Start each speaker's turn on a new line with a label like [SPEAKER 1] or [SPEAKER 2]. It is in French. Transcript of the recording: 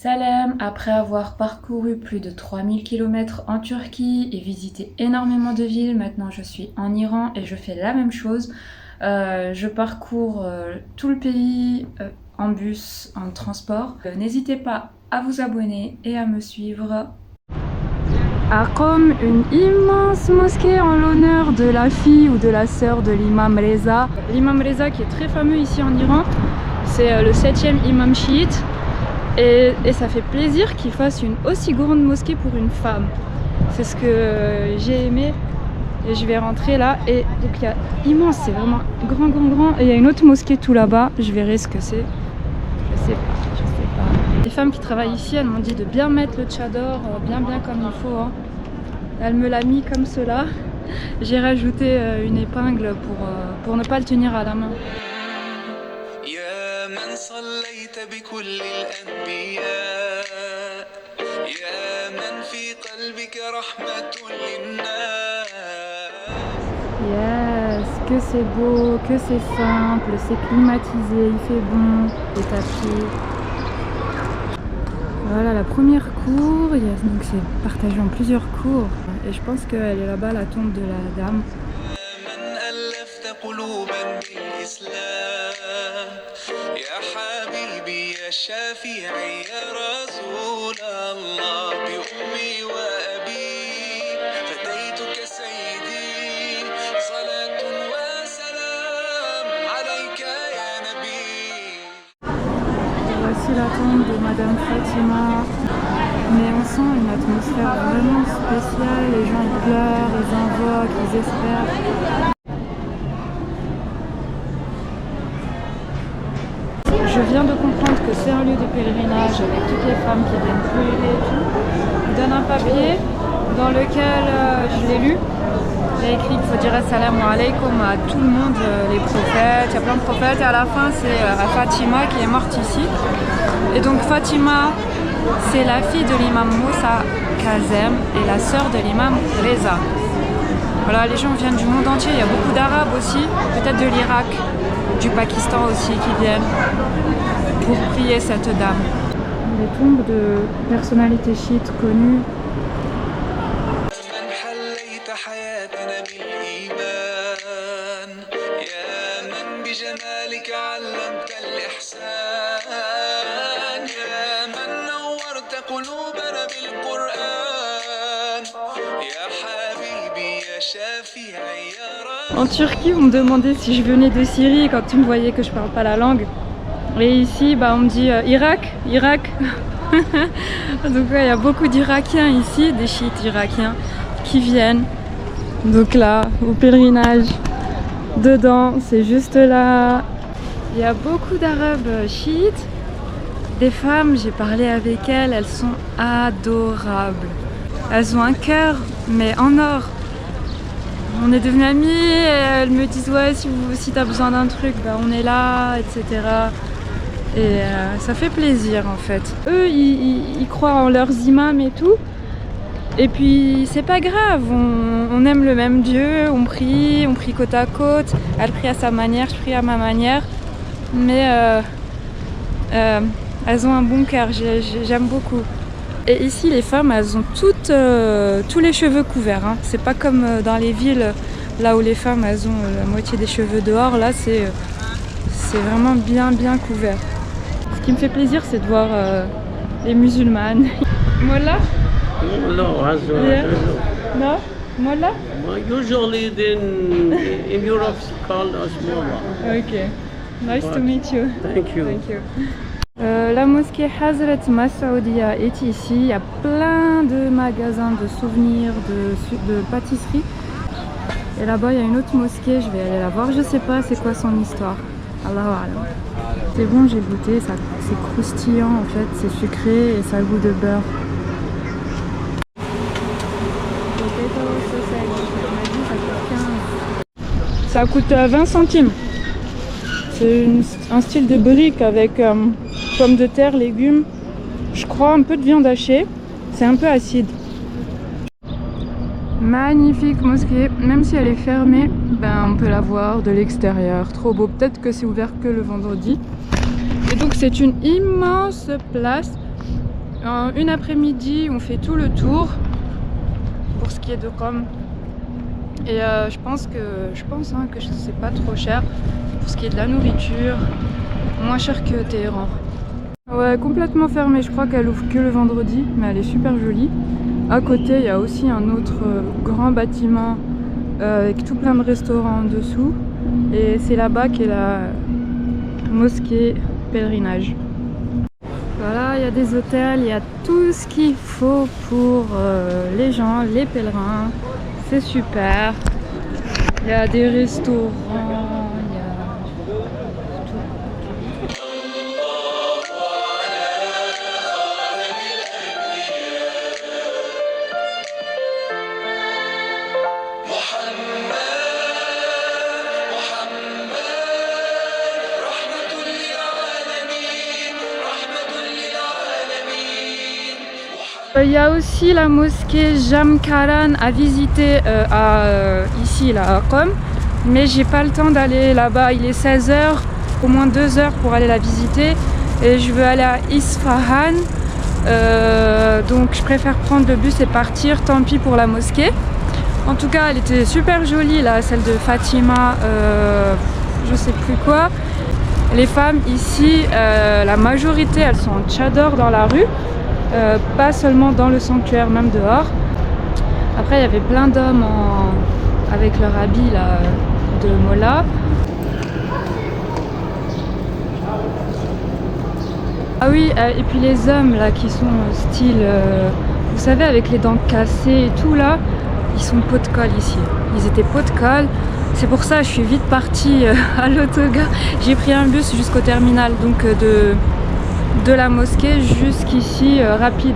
[SPEAKER 1] Salam, après avoir parcouru plus de 3000 km en Turquie et visité énormément de villes, maintenant je suis en Iran et je fais la même chose. Je parcours tout le pays en bus, en transport. N'hésitez pas à vous abonner et à me suivre. À Qom, une immense mosquée en l'honneur de la fille ou de la sœur de l'imam Reza. L'imam Reza qui est très fameux ici en Iran, c'est le 7e imam chiite. Et ça fait plaisir qu'il fasse une aussi grande mosquée pour une femme. C'est ce que j'ai aimé. Et je vais rentrer là. Et donc il y a immense, c'est vraiment grand. Et il y a une autre mosquée tout là-bas. Je verrai ce que c'est. Je sais pas. Les femmes qui travaillent ici, elles m'ont dit de bien mettre le tchador, bien comme il faut. Hein. Elle me l'a mis comme cela. J'ai rajouté une épingle pour ne pas le tenir à la main. بكل الأنبياء يا من في قلبك رحمة للناس. Yes, que c'est beau, que c'est simple, c'est climatisé, il fait bon, les tapis. Voilà la première cour, donc c'est partagé en plusieurs cours et je pense qu'elle est là-bas la tombe de la dame. شافعي يا رسول الله بأمي وأبي فديتك سيدي صلاة وسلام عليك يا نبي. Voici la tombe de Madame Fatima, mais on sent une atmosphère vraiment spéciale, les gens ils pleurent, ils invoquent, ils espèrent. Je viens de comprendre que c'est un lieu de pèlerinage avec toutes les femmes qui viennent brûler et tout. Il donne un papier dans lequel je l'ai lu. Il y a écrit qu'il faut dire assalamu alaikum à tout le monde, les prophètes. Il y a plein de prophètes et à la fin c'est Fatima qui est morte ici. Et donc Fatima, c'est la fille de l'imam Moussa Kazem et la sœur de l'imam Reza. Voilà, les gens viennent du monde entier. Il y a beaucoup d'Arabes aussi, peut-être de l'Irak, du Pakistan aussi qui viennent pour prier cette dame. Les tombes de personnalités chiites connues. En Turquie, on me demandait si je venais de Syrie quand tu me voyais que je parle pas la langue. Et ici, on me dit Irak. Donc il y a beaucoup d'Irakiens ici, des chiites irakiens qui viennent. Donc là, au pèlerinage, dedans, c'est juste là. Il y a beaucoup d'Arabes chiites. Des femmes, j'ai parlé avec elles, elles sont adorables. Elles ont un cœur, mais en or. On est devenus amies et elles me disent ouais si t'as besoin d'un truc on est là, etc. Et ça fait plaisir en fait. Eux ils croient en leurs imams et tout. Et puis c'est pas grave, on aime le même Dieu, on prie côte à côte. Elle prie à sa manière, je prie à ma manière. Mais elles ont un bon cœur, j'aime beaucoup. Et ici les femmes elles ont toutes tous les cheveux couverts, hein. C'est pas comme dans les villes là où les femmes elles ont la moitié des cheveux dehors, là c'est vraiment bien couvert. Ce qui me fait plaisir c'est de voir les musulmanes. Molla? Yeah. No? Molla?
[SPEAKER 2] Usually in Europe it's called as Molla.
[SPEAKER 1] Okay. Nice to meet you.
[SPEAKER 2] Thank you.
[SPEAKER 1] Thank you. La mosquée Hazrat Mas'oudia est ici, il y a plein de magasins de souvenirs, de pâtisseries. Et là-bas il y a une autre mosquée, je vais aller la voir, je sais pas c'est quoi son histoire. Allahu A'lam. C'est bon, j'ai goûté, c'est croustillant en fait, c'est sucré et ça a le goût de beurre. Ça coûte 20 centimes. C'est un style de brique avec pommes de terre, légumes, je crois un peu de viande hachée. C'est un peu acide. Magnifique mosquée, même si elle est fermée, on peut la voir de l'extérieur. Trop beau, peut-être que c'est ouvert que le vendredi. Et donc c'est une immense place En une après-midi, on fait tout le tour pour ce qui est de Qom. Et je pense que c'est pas trop cher pour ce qui est de la nourriture, moins cher que Téhéran. Ouais, complètement fermée, je crois qu'elle ouvre que le vendredi, mais elle est super jolie. À côté, il y a aussi un autre grand bâtiment avec tout plein de restaurants en dessous. Et c'est là-bas qu'est la mosquée pèlerinage. Voilà, il y a des hôtels, il y a tout ce qu'il faut pour les gens, les pèlerins. C'est super. Il y a des restaurants, il y a tout. Il y a aussi la mosquée Jamkaran à visiter ici là, à Qom, mais j'ai pas le temps d'aller là-bas. Il est 16h, au moins 2 heures pour aller la visiter, et je veux aller à Isfahan, donc je préfère prendre le bus et partir, tant pis pour la mosquée. En tout cas, elle était super jolie là, celle de Fatima, je sais plus quoi. Les femmes ici, la majorité, elles sont en tchador dans la rue. Pas seulement dans le sanctuaire, même dehors. Après, il y avait plein d'hommes avec leur habit là, de Mollah. Ah oui, et puis les hommes là qui sont style, vous savez, avec les dents cassées et tout là, ils sont pot de colle ici. Ils étaient pot de colle. C'est pour ça que je suis vite partie à l'autogare. J'ai pris un bus jusqu'au terminal, donc de la mosquée jusqu'ici, rapide.